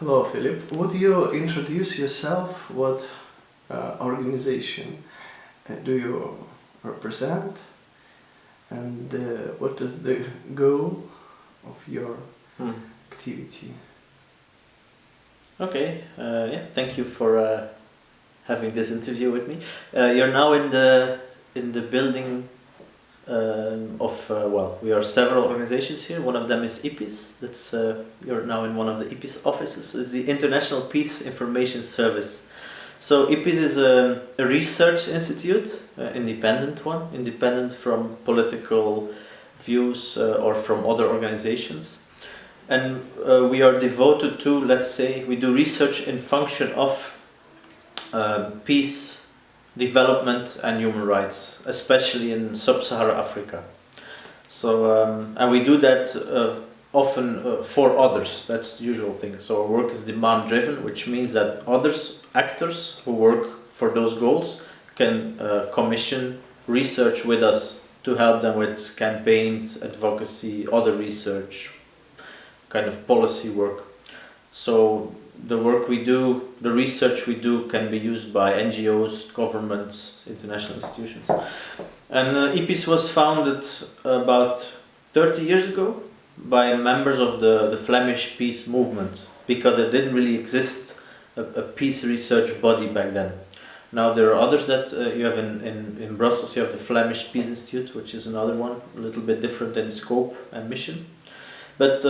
Hello, Filip. Would you introduce yourself? What organization do you represent? And what is the goal of your activity? Okay, yeah, thank you for having this interview with me. You're now in the building we are several organizations here. One of them is Ipis. That's you're now in one of the Ipis offices. It's the International Peace Information Service. So Ipis is a research institute, independent from political views or from other organizations. And we are devoted to, let's say, we do research in function of peace, development and human rights, especially in sub-Saharan Africa. So, and we do that often for others. That's the usual thing. So our work is demand-driven, which means that actors who work for those goals can commission research with us to help them with campaigns, advocacy, other research, kind of policy work. So the work we do, the research we do can be used by NGOs, governments, international institutions. And Ipis was founded about 30 years ago by members of the Flemish peace movement, because it didn't really exist a peace research body back then. Now there are others that you have in Brussels. You have the Flemish Peace Institute, which is another one, a little bit different in scope and mission. But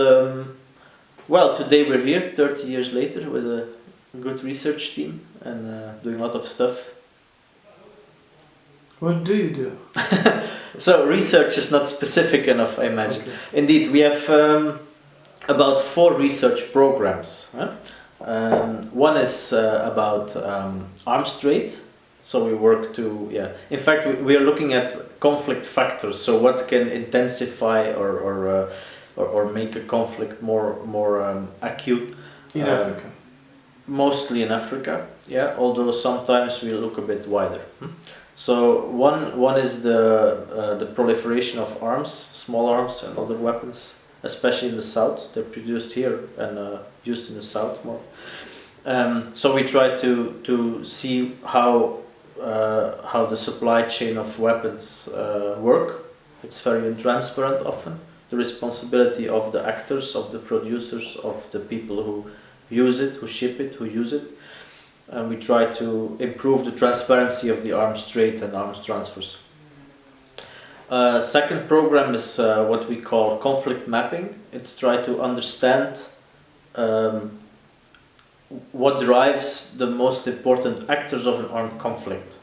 well, today we're here 30 years later with a good research team and doing a lot of stuff. What do you do? So research is not specific enough, I imagine. Okay. Indeed, we have about 4 research programs. One is about arms trade. So we work to, in fact we are looking at conflict factors. So what can intensify or make a conflict more acute in Africa. Mostly in Africa, although sometimes we look a bit wider. So one is the proliferation of arms, small arms and other weapons, especially in the south. They're produced here and used in the south more. So we try to see how the supply chain of weapons work. It's very intransparent often. The responsibility of the actors, of the producers, of the people who use it, who ship it, who use it. And we try to improve the transparency of the arms trade and arms transfers. Second program is what we call conflict mapping. It's try to understand what drives the most important actors of an armed conflict.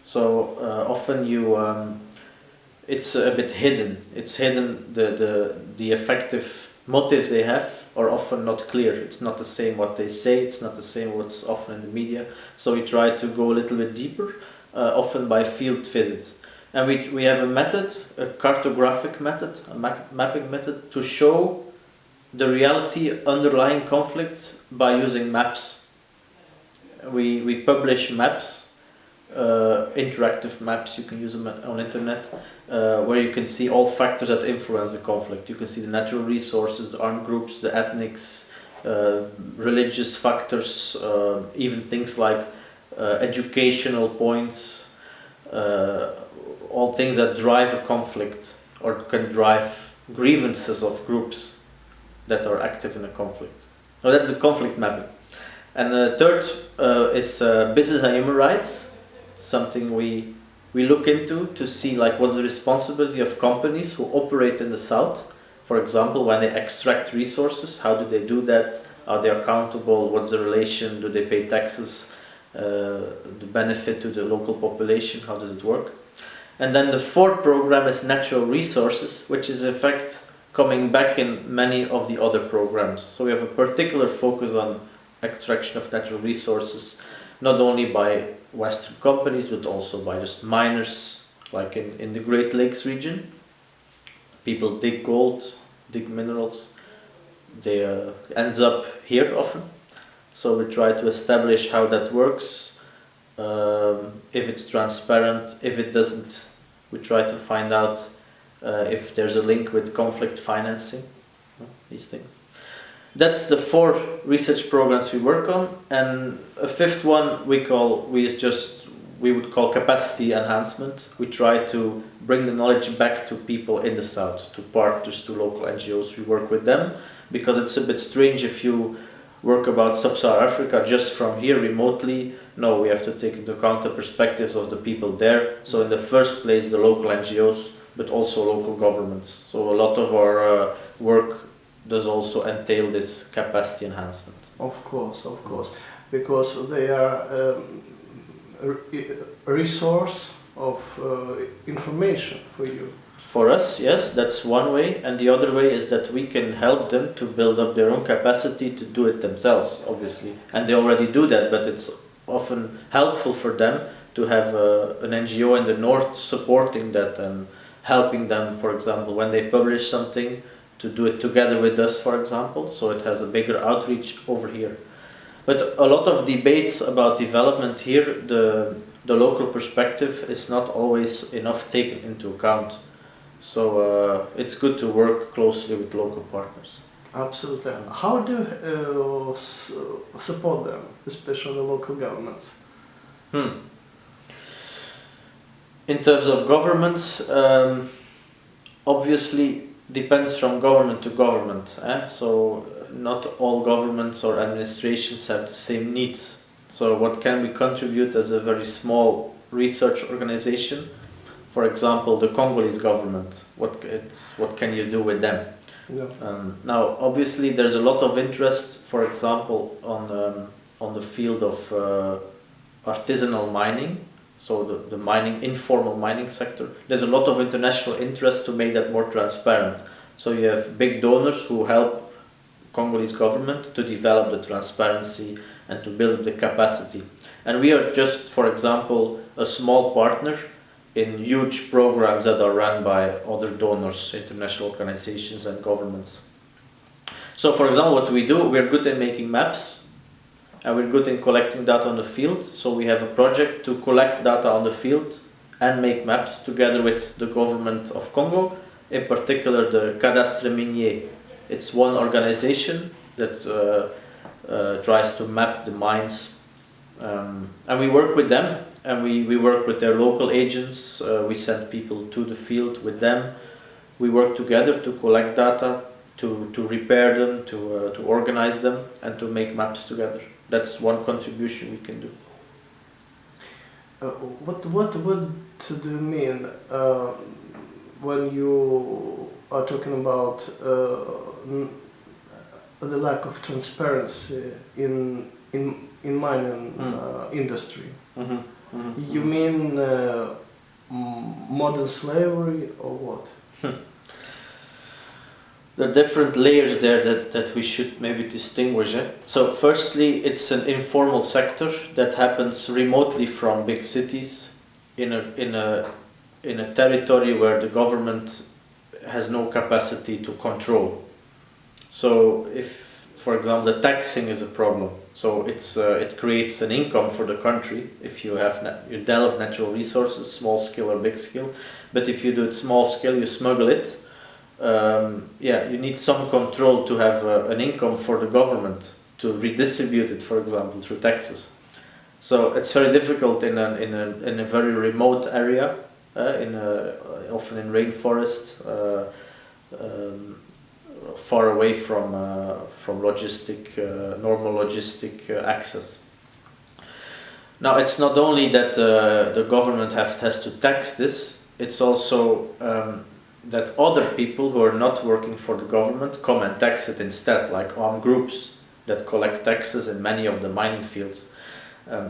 So often it's a bit hidden. It's hidden, the effective motives they have are often not clear. It's not the same what they say, it's not the same what's often in the media. So we try to go a little bit deeper, often by field visits. And we have a method, a cartographic method, a mapping method, to show the reality underlying conflicts by using maps. We publish maps, interactive maps, you can use them on internet, where you can see all factors that influence the conflict. You can see the natural resources, the armed groups, the ethnics, religious factors, even things like educational points, all things that drive a conflict or can drive grievances of groups that are active in a conflict. So that's a conflict mapping. And the third is business and human rights, something we look into to see like what's the responsibility of companies who operate in the south. For example, when they extract resources, how do they do that? Are they accountable? What's the relation? Do they pay taxes? The benefit to the local population, how does it work? And then the fourth program is natural resources, which is in fact coming back in many of the other programs. So we have a particular focus on extraction of natural resources, not only by Western companies, but also by just miners, like in the Great Lakes region. People dig gold, dig minerals, they ends up here often. So we try to establish how that works, if it's transparent. If it doesn't, we try to find out if there's a link with conflict financing, these things. That's the 4 research programs we work on, and a 5th one we would call capacity enhancement. We try to bring the knowledge back to people in the south, to partners, to local NGOs. We work with them because it's a bit strange if you work about sub-Saharan Africa just from here remotely. No, we have to take into account the perspectives of the people there. So in the first place, the local NGOs, but also local governments. So a lot of our work does also entail this capacity enhancement. Of course, because they are a resource of information for you. For us, yes, that's one way, and the other way is that we can help them to build up their own capacity to do it themselves, obviously. And they already do that, but it's often helpful for them to have an NGO in the north supporting that and helping them, for example, when they publish something, to do it together with us, for example, so it has a bigger outreach over here. But a lot of debates about development here, the local perspective is not always enough taken into account. So it's good to work closely with local partners. Absolutely. How do you support them, especially local governments? In terms of governments, obviously depends from government to government. So not all governments or administrations have the same needs. So what can we contribute as a very small research organization? For example, the Congolese government. What can you do with them? Yeah. Now, obviously, there's a lot of interest, for example, on the field of artisanal mining. So the mining, informal mining sector. There's a lot of international interest to make that more transparent. So you have big donors who help Congolese government to develop the transparency and to build the capacity. And we are just, for example, a small partner in huge programs that are run by other donors, international organizations and governments. So for example, what we do, we're good at making maps and we're good in collecting data on the field. So we have a project to collect data on the field and make maps together with the government of Congo, in particular the Cadastre Minier. It's one organization that tries to map the mines, and we work with them, and we work with their local agents. We send people to the field with them. We work together to collect data, to repair them, to organize them, and to make maps together. That's one contribution we can do. What do you mean when you are talking about the lack of transparency in mining industry? Mm-hmm. Mm-hmm. You mean modern slavery or what? There are different layers there that we should maybe distinguish. So firstly, it's an informal sector that happens remotely from big cities in a territory where the government has no capacity to control. So if, for example, the taxing is a problem, so it creates an income for the country if you you delve natural resources, small scale or big scale. But if you do it small scale, you smuggle it. You need some control to have an income for the government to redistribute it, for example, through taxes. So it's very difficult in a very remote area, often in rainforest, far away from normal logistic access. Now it's not only that the government has to tax this; it's also that other people who are not working for the government come and tax it instead, like armed groups that collect taxes in many of the mining fields.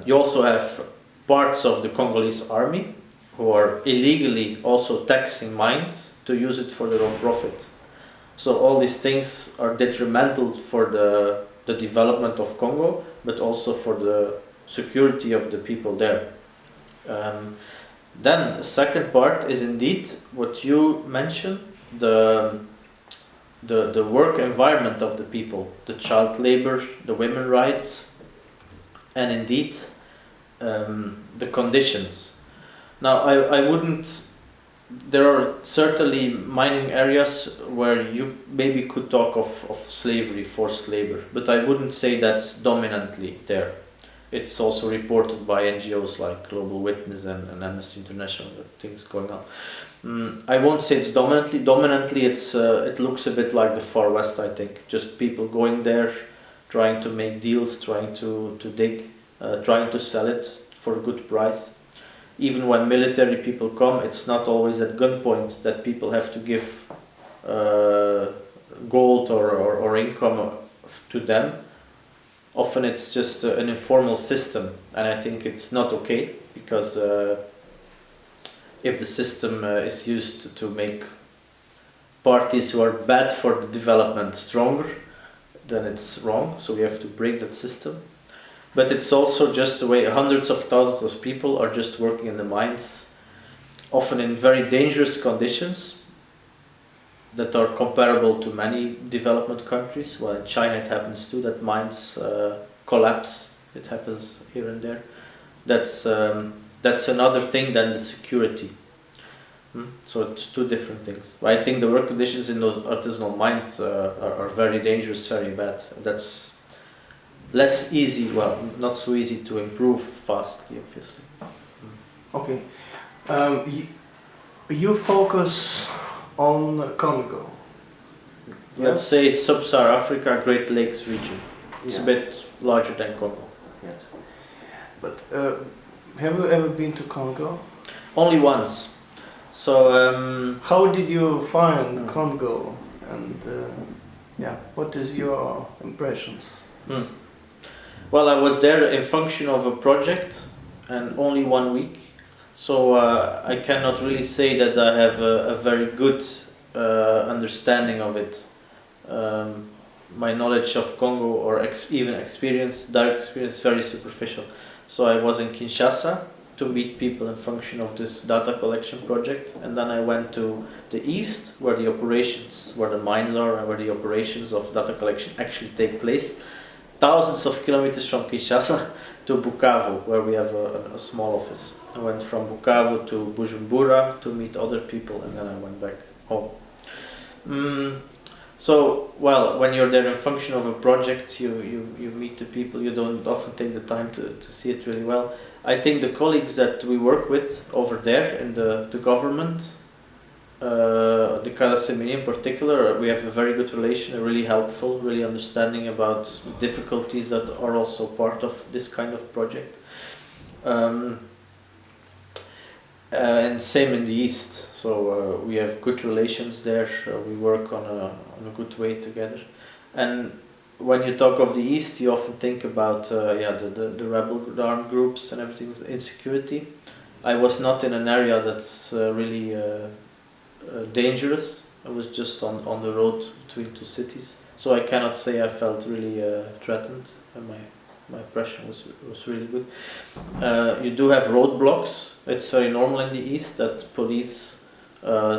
You also have parts of the Congolese army who are illegally also taxing mines to use it for their own profit. So all these things are detrimental for the development of Congo, but also for the security of the people there. Then the second part is indeed what you mentioned, the work environment of the people, the child labor, the women rights, and indeed the conditions. Now I wouldn't there are certainly mining areas where you maybe could talk of slavery, forced labor, but I wouldn't say that's dominantly there. It's also reported by NGOs like Global Witness and Amnesty International that things going on. I won't say it's dominantly. Dominantly, it looks a bit like the Far West, I think. Just people going there, trying to make deals, trying to dig, trying to sell it for a good price. Even when military people come, it's not always at gunpoint that people have to give gold or income to them. Often it's just an informal system, and I think it's not okay, because if the system is used to make parties who are bad for the development stronger, then it's wrong, so we have to break that system. But it's also just the way hundreds of thousands of people are just working in the mines, often in very dangerous conditions that are comparable to many development countries. Well, in China it happens too, that mines collapse. It happens here and there. That's another thing than the security. So it's two different things. I think the work conditions in those artisanal mines are very dangerous, very bad. That's less easy, well, not so easy to improve fastly, obviously. Okay. You focus on Congo. Let's say Sub-Saharan Africa, Great Lakes region. It's a bit larger than Congo. Yes. But have you ever been to Congo? Only once. So how did you find Congo, and what is your impressions? Well, I was there in function of a project, and only 1 week. So I cannot really say that I have a very good understanding of it. My knowledge of Congo, or even experience, direct experience, is very superficial. So I was in Kinshasa to meet people in function of this data collection project, and then I went to the east, where the operations, where the mines are, and where the operations of data collection actually take place. Thousands of kilometers from Kinshasa to Bukavu, where we have a small office. I went from Bukavu to Bujumbura to meet other people, and then I went back home. So, well, when you're there in function of a project, you meet the people, you don't often take the time to see it really well. I think the colleagues that we work with over there in the government, the Kalasemini in particular, we have a very good relation, really helpful, really understanding about the difficulties that are also part of this kind of project. And same in the east, so we have good relations there, we work on a good way together. And when you talk of the east, you often think about the rebel armed groups and everything's insecurity. I was not in an area that's really dangerous. I was just on the road between two cities, so I cannot say I felt really threatened, and my impression was really good. You do have roadblocks. It's very normal in the east that police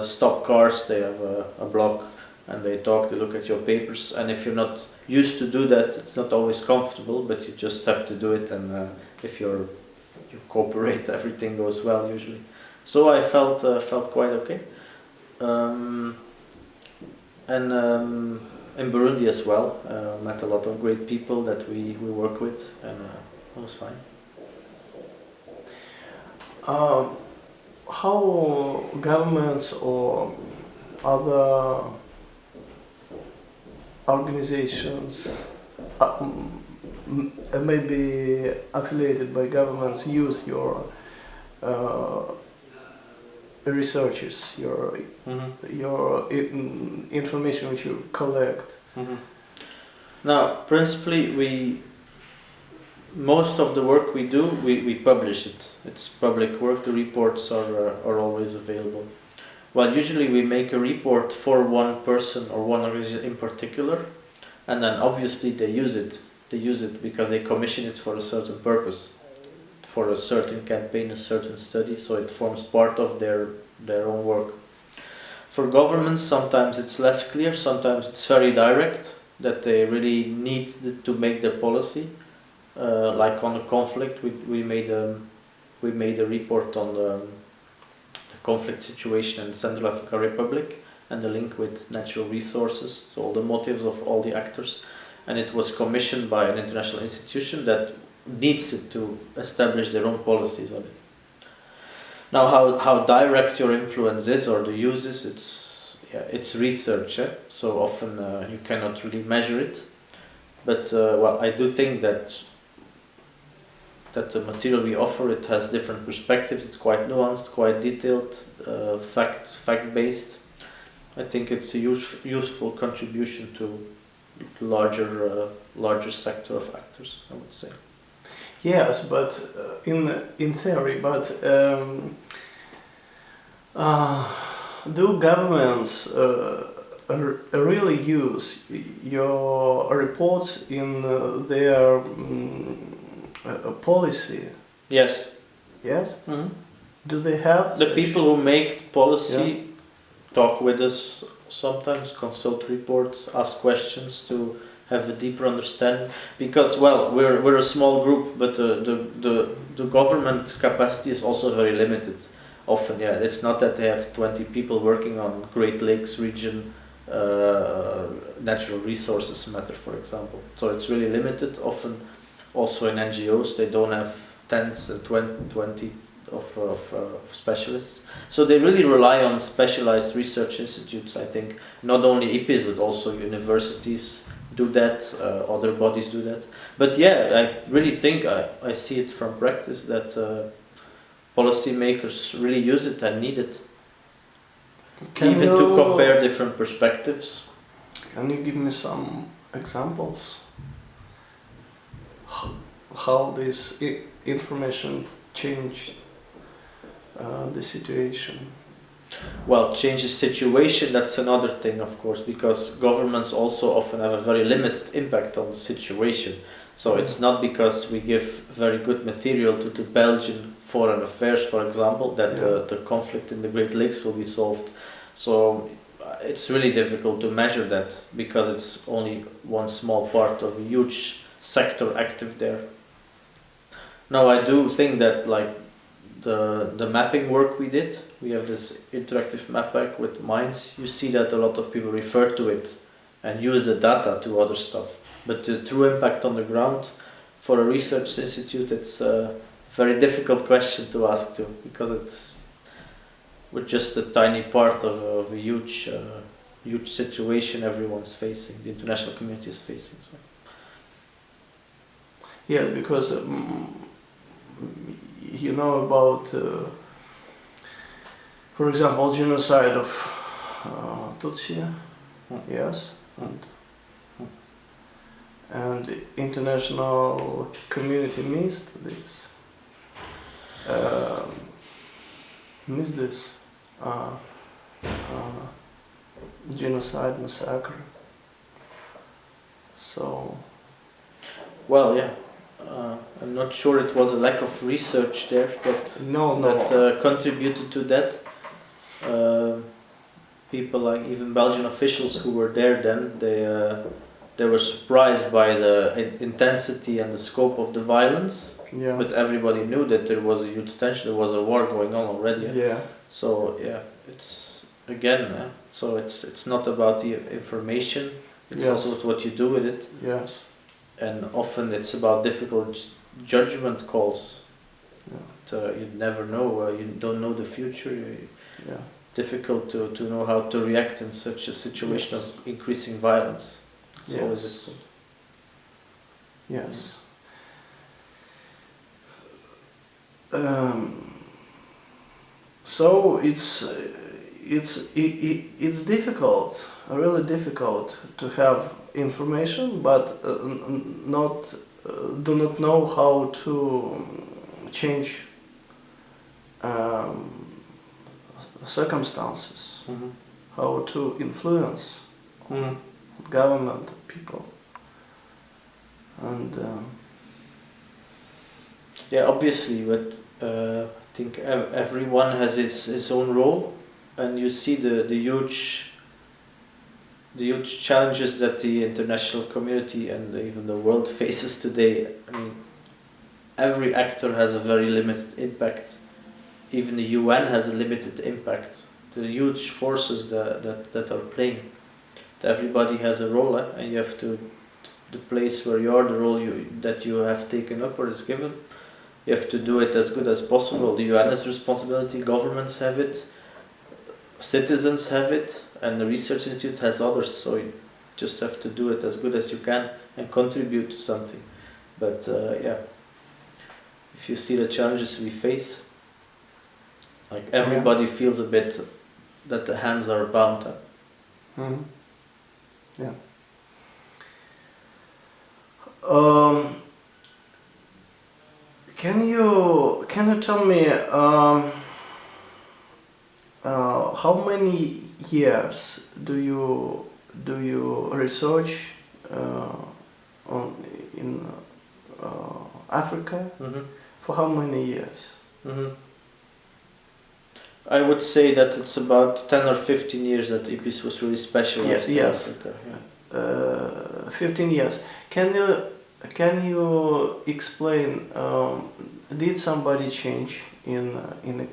stop cars, they have a block, and they talk, they look at your papers, and if you're not used to do that, it's not always comfortable, but you just have to do it, and if you cooperate, everything goes well usually. So I felt quite okay. In Burundi as well, met a lot of great people that we work with, and it was fine. How governments or other organizations, maybe affiliated by governments, use your researches, your information which you collect? Now, principally, most of the work we do, we publish it. It's public work. The reports are always available. Well, usually we make a report for one person or one organization in particular, and then obviously they use it. They use it because they commission it for a certain purpose, for a certain campaign, a certain study, so it forms part of their own work. For governments, sometimes it's less clear, sometimes it's very direct, that they really need to make their policy. Like on a conflict, we made a report on the conflict situation in the Central African Republic and the link with natural resources, so all the motives of all the actors. And it was commissioned by an international institution that needs it to establish their own policies on it. Now, how direct your influence is or the use is, it's research. So often you cannot really measure it. But well, I do think that the material we offer, it has different perspectives. It's quite nuanced, quite detailed, fact-based. I think it's a useful contribution to larger sector of actors, I would say. Yes, but in theory, but do governments really use your reports in their policy? Yes. Yes? Mm-hmm. Do they have the people who make policy talk with us sometimes, consult reports, ask questions to have a deeper understanding, because well, we're a small group, but the government capacity is also very limited. Often, it's not that they have 20 people working on Great Lakes region natural resources matter, for example. So it's really limited. Often, also in NGOs, they don't have tens and 20 of specialists. So they really rely on specialized research institutes, I think. Not only Ipis, but also universities do that, other bodies do that. But I really think I see it from practice that policymakers really use it and need it. Even to compare different perspectives. Can you give me some examples? How this information changed the situation? Well, change the situation, that's another thing, of course, because governments also often have a very limited impact on the situation. So it's not because we give very good material to the Belgian Foreign Affairs, for example, that the conflict in the Great Lakes will be solved. So it's really difficult to measure that because it's only one small part of a huge sector active there. Now, I do think that like the mapping work we did, we have this interactive map pack with mines. You see that a lot of people refer to it and use the data to other stuff. But the true impact on the ground for a research institute, it's a very difficult question to ask to, because it's with just a tiny part of a huge situation everyone's facing, the international community is facing. So. Yeah, because you know about, for example, genocide of Tutsi, yes, and the international community missed this. Genocide, massacre. So. Well, I'm not sure it was a lack of research there that contributed to that. People like even Belgian officials who were there then, they were surprised by the intensity and the scope of the violence. Yeah. But everybody knew that there was a huge tension. There was a war going on already. Yeah. So it's again. So it's not about the information. It's also what you do with it. Yes. And often it's about difficult judgment calls. Yeah. You never know. You don't know the future. Difficult to know how to react in such a situation of increasing violence. It's always difficult. Yes. So it's difficult, really difficult to have information, but do not know how to change circumstances, how to influence government, people, and obviously, but I think everyone has its own role, and you see the huge challenges that the international community and even the world faces today. I mean, every actor has a very limited impact even the UN has a limited impact. The huge forces that are playing. Everybody has a role, and you have to, the place where you are, the role that you have taken up or is given, you have to do it as good as possible. The UN has responsibility, governments have it, citizens have it, and the research institute has others, so you just have to do it as good as you can and contribute to something. But yeah, if you see the challenges we face, like everybody feels a bit that the hands are bound. Mm-hmm. Yeah. Can you tell me how many years do you research in Africa? Mm-hmm. For how many years? Mm-hmm. I would say that it's about 10 or 15 years that Ipis was really specialized in Africa. Yeah. 15 years. Can you explain? Did somebody change in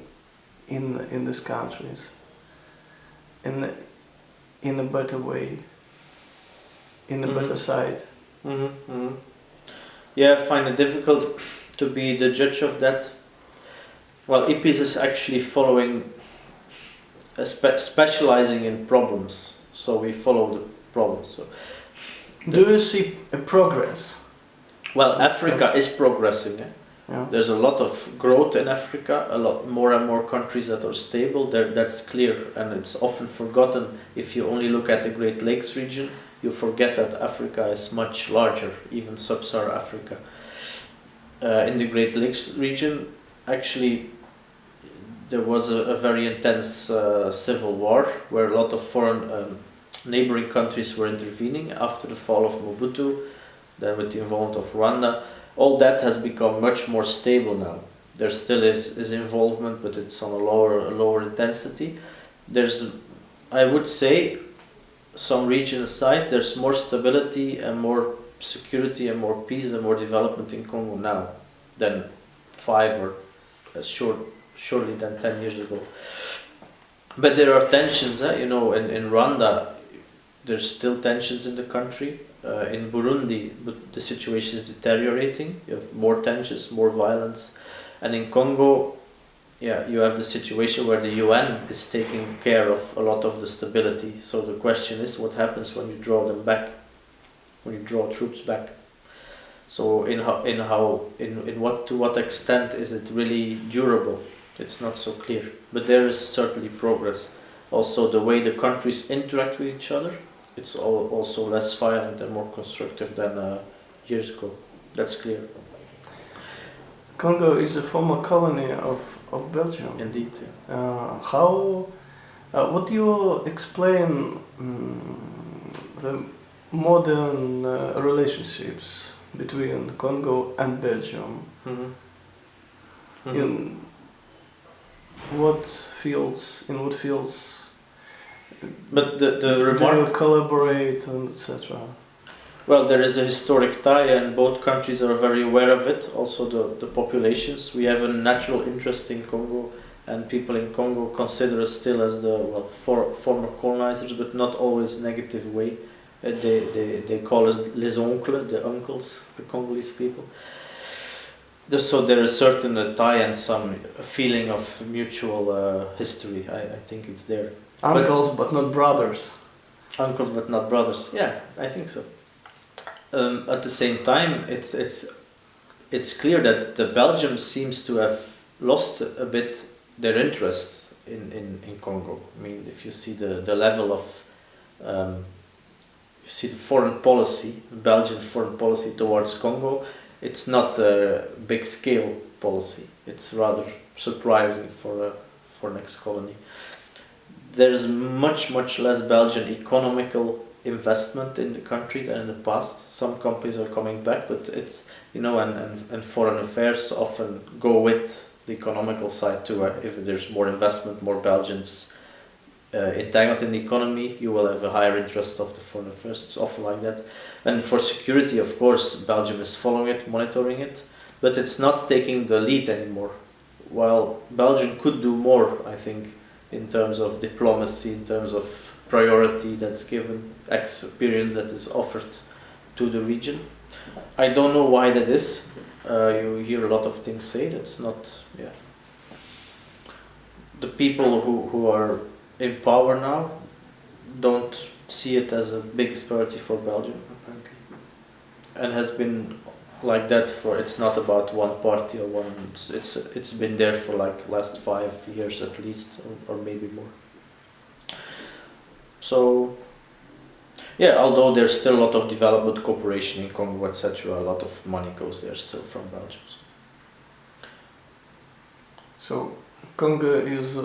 these countries in a better way, in a better side? Mm-hmm. Mm-hmm. Yeah, I find it difficult to be the judge of that. Well, Ipis is actually following, specializing in problems, so we follow the problems. So, do you see a progress? Well, Africa is progressing. Yeah. There's a lot of growth in Africa, a lot more and more countries that are stable. That's clear, and it's often forgotten. If you only look at the Great Lakes region, you forget that Africa is much larger, even sub-Saharan Africa. In the Great Lakes region, actually, there was a very intense civil war where a lot of foreign neighboring countries were intervening after the fall of Mobutu, then with the involvement of Rwanda. All that has become much more stable now. There still is involvement, but it's on a lower intensity. There's, I would say, some region aside, there's more stability and more security and more peace and more development in Congo now than 5 or surely than 10 years ago. But there are tensions, in Rwanda, there's still tensions in the country. In Burundi, but the situation is deteriorating. You have more tensions, more violence. And in Congo, you have the situation where the UN is taking care of a lot of the stability. So the question is, what happens when you draw them back, when you draw troops back? So to what extent is it really durable? It's not so clear. But there is certainly progress. Also, the way the countries interact with each other, it's also less violent and more constructive than years ago. That's clear. Congo is a former colony of Belgium. Indeed. What do you explain the modern relationships between Congo and Belgium? Mm-hmm. Mm-hmm. In what fields? But the remark, do you collaborate and etc.? Well, there is a historic tie, and both countries are very aware of it. Also, the populations. We have a natural interest in Congo, and people in Congo consider us still as the former colonizers, but not always negative way. They call us les oncles, the uncles, the Congolese people. So there is certain tie and some feeling of mutual history. I think it's there. Uncles, but not brothers. Uncles, but not brothers. Yeah, I think so. At the same time, it's clear that the Belgium seems to have lost a bit their interest in Congo. I mean, if you see the level of you see the foreign policy, Belgian foreign policy towards Congo, it's not a big scale policy. It's rather surprising for an ex-colony. There's much less Belgian economical investment in the country than in the past. Some companies are coming back, but it's, and foreign affairs often go with the economical side too. If there's more investment, more Belgians entangled in the economy, you will have a higher interest of the foreign affairs. It's often like that. And for security, of course, Belgium is following it, monitoring it, but it's not taking the lead anymore. while Belgium could do more, I think, in terms of diplomacy, in terms of priority that's given, experience that is offered to the region. I don't know why that is. You hear a lot of things say that's not, yeah. The people who are in power now don't see it as a big priority for Belgium, apparently. And has been like that for, it's not about one party or one, it's been there for like last 5 years at least, or maybe more. So, yeah, although there's still a lot of development cooperation in Congo, etc., a lot of money goes there still from Belgium. So Congolese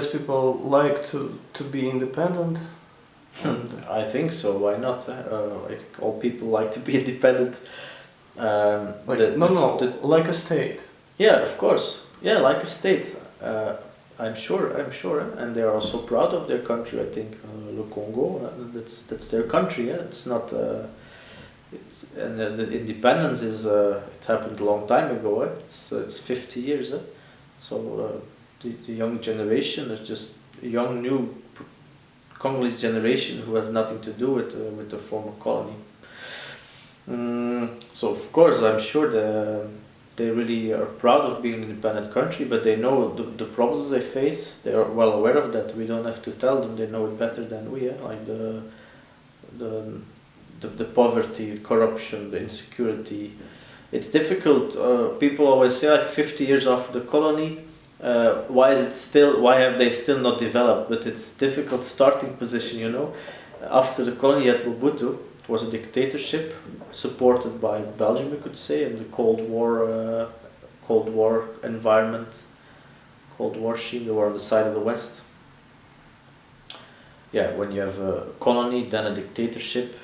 people like to be independent. And I think so. Why not? I think all people like to be independent. Like a state. Yeah, of course. Yeah, like a state. I'm sure, and they are also proud of their country. I think the Congo, that's their country. Yeah, it's not. The independence is. It happened a long time ago. It's 50 years. So the young generation, there's just a young new Congolese generation who has nothing to do with the former colony. So of course, I'm sure they really are proud of being an independent country, but they know the problems they face. They are well aware of that. We don't have to tell them; they know it better than we. Like the poverty, corruption, the insecurity. It's difficult. People always say, like 50 years after the colony, why have they still not developed? But it's difficult starting position, you know. After the colony at Mobutu, it was a dictatorship supported by Belgium, you could say, in the Cold War environment, Cold War regime. They were on the side of the West. Yeah, when you have a colony, then a dictatorship,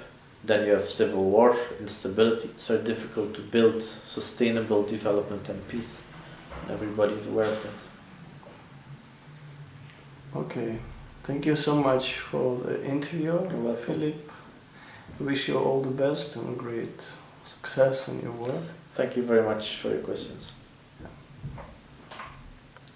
then you have civil war, instability. It's very difficult to build sustainable development and peace. Everybody's aware of that. Okay, thank you so much for the interview, Filip. Wish you all the best and great success in your work. Thank you very much for your questions.